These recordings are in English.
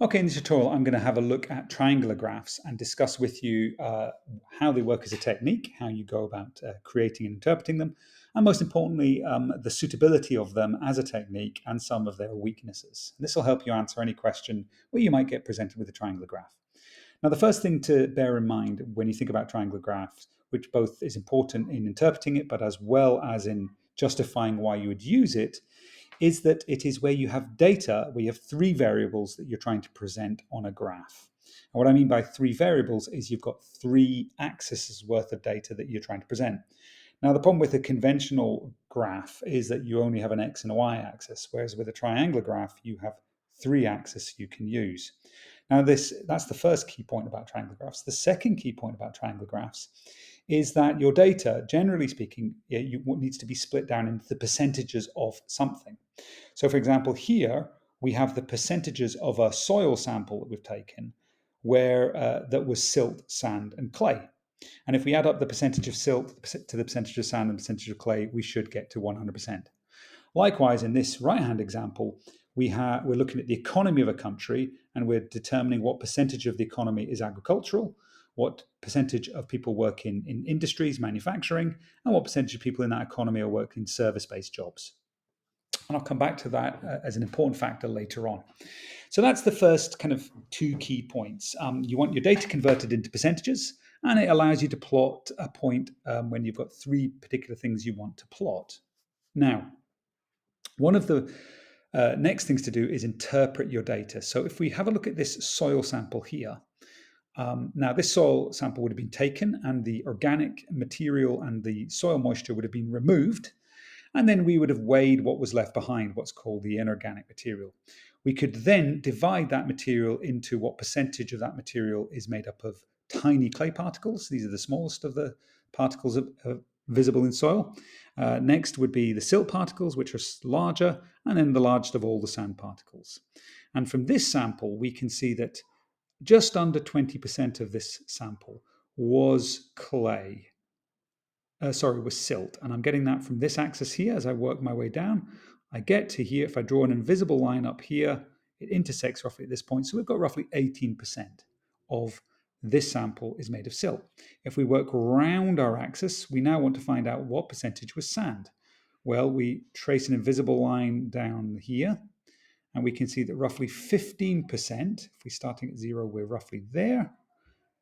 Okay, in this tutorial, I'm going to have a look at triangular graphs and discuss with you how they work as a technique, how you go about creating and interpreting them, and most importantly, the suitability of them as a technique and some of their weaknesses. This will help you answer any question where you might get presented with a triangular graph. Now, the first thing to bear in mind when you think about triangular graphs, which both is important in interpreting it, but as well as in justifying why you would use it, is that it is where you have data, where you have three variables that you're trying to present on a graph. And what I mean by three variables is you've got three axes worth of data that you're trying to present. Now, the problem with a conventional graph is that you only have an x and a y axis, whereas with a triangular graph, you have three axes you can use. Now, that's the first key point about triangular graphs. The second key point about triangular graphs is that your data, generally speaking, needs to be split down into the percentages of something. So, for example, here we have the percentages of a soil sample that we've taken where that was silt, sand, and clay. And if we add up the percentage of silt to the percentage of sand and percentage of clay, we should get to 100%. Likewise, in this right-hand example, we're looking at the economy of a country and we're determining what percentage of the economy is agricultural, what percentage of people work in industries, manufacturing, and what percentage of people in that economy are working service-based jobs. And I'll come back to that as an important factor later on. So that's the first kind of two key points. You want your data converted into percentages, and it allows you to plot a point when you've got three particular things you want to plot. Now, one of the next things to do is interpret your data. So if we have a look at this soil sample here, now this soil sample would have been taken and the organic material and the soil moisture would have been removed. And then we would have weighed what was left behind, what's called the inorganic material. We could then divide that material into what percentage of that material is made up of tiny clay particles. These are the smallest of the particles visible in soil. Next would be the silt particles, which are larger, and then the largest of all, the sand particles. And from this sample, we can see that just under 20% of this sample was clay. Was silt. And I'm getting that from this axis here as I work my way down. I get to here, if I draw an invisible line up here, it intersects roughly at this point. So we've got roughly 18% of this sample is made of silt. If we work around our axis, we now want to find out what percentage was sand. Well, we trace an invisible line down here, and we can see that roughly 15%, if we're starting at zero, we're roughly there,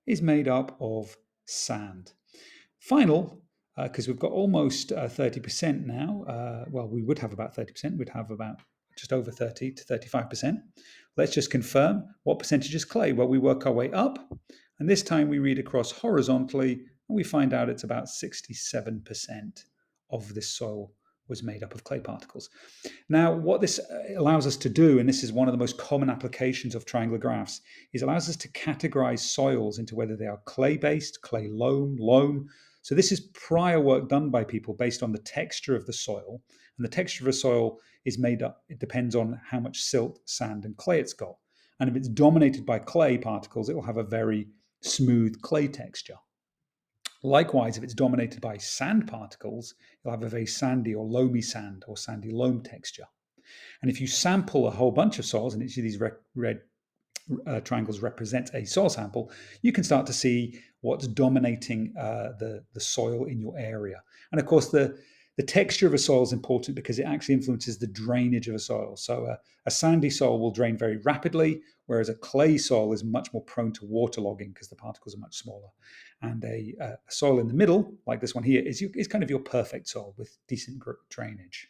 is made up of sand. Final, because we've got almost 30% now. We would have about 30%. We'd have about just over 30 to 35%. Let's just confirm what percentage is clay. Well, we work our way up, and this time we read across horizontally, and we find out it's about 67% of this soil was made up of clay particles. Now, what this allows us to do, and this is one of the most common applications of triangular graphs, is allows us to categorize soils into whether they are clay-based, clay loam. So this is prior work done by people based on the texture of the soil. And the texture of a soil is made up, it depends on how much silt, sand, and clay it's got. And if it's dominated by clay particles, it will have a very smooth clay texture. Likewise, if it's dominated by sand particles, you'll have a very sandy or loamy sand or sandy loam texture. And if you sample a whole bunch of soils, and each of these red triangles represent a soil sample, you can start to see what's dominating the soil in your area. And of course, the texture of a soil is important because it actually influences the drainage of a soil. So a sandy soil will drain very rapidly, whereas a clay soil is much more prone to waterlogging because the particles are much smaller. And a soil in the middle, like this one here, is kind of your perfect soil with decent drainage.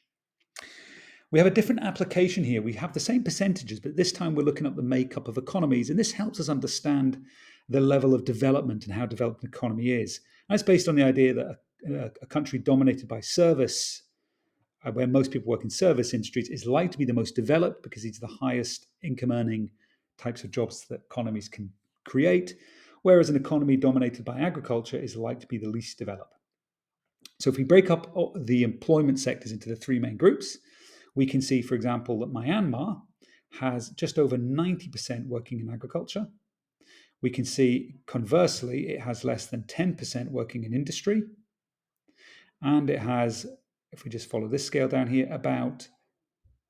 We have a different application here. We have the same percentages, but this time we're looking at the makeup of economies, and this helps us understand the level of development and how developed an economy is. And it's based on the idea that a country dominated by service, where most people work in service industries, is likely to be the most developed because these are the highest income earning types of jobs that economies can create, whereas an economy dominated by agriculture is likely to be the least developed. So if we break up the employment sectors into the three main groups, we can see, for example, that Myanmar has just over 90% working in agriculture. We can see, conversely, it has less than 10% working in industry. And it has, if we just follow this scale down here, about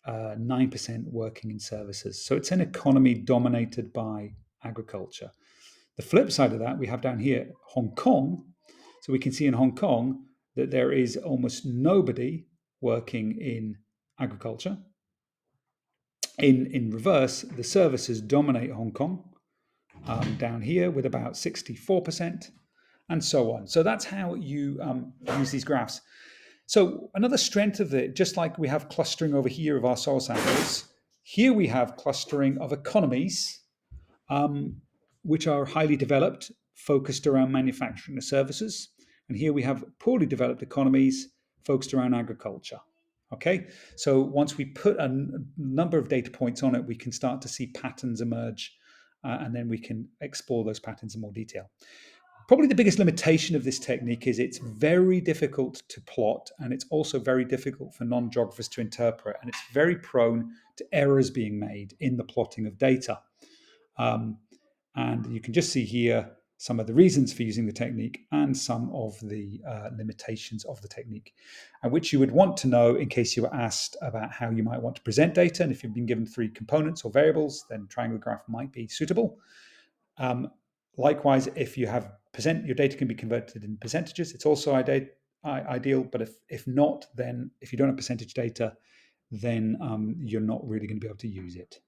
9% working in services. So it's an economy dominated by agriculture. The flip side of that, we have down here Hong Kong. So we can see in Hong Kong that there is almost nobody working in agriculture. In reverse, the services dominate Hong Kong down here with about 64%, and so on. So that's how you use these graphs. So another strength of it, just like we have clustering over here of our soil samples, here we have clustering of economies, which are highly developed, focused around manufacturing and services. And here we have poorly developed economies focused around agriculture. Okay, so once we put a number of data points on it, we can start to see patterns emerge, and then we can explore those patterns in more detail. Probably the biggest limitation of this technique is it's very difficult to plot, and it's also very difficult for non-geographers to interpret, and it's very prone to errors being made in the plotting of data. And you can just see here some of the reasons for using the technique and some of the limitations of the technique, and which you would want to know in case you were asked about how you might want to present data. And if you've been given 3 components or variables, then triangle graph might be suitable. Likewise, if you have your data can be converted in percentages, it's also ideal. But if not, then if you don't have percentage data, then you're not really going to be able to use it.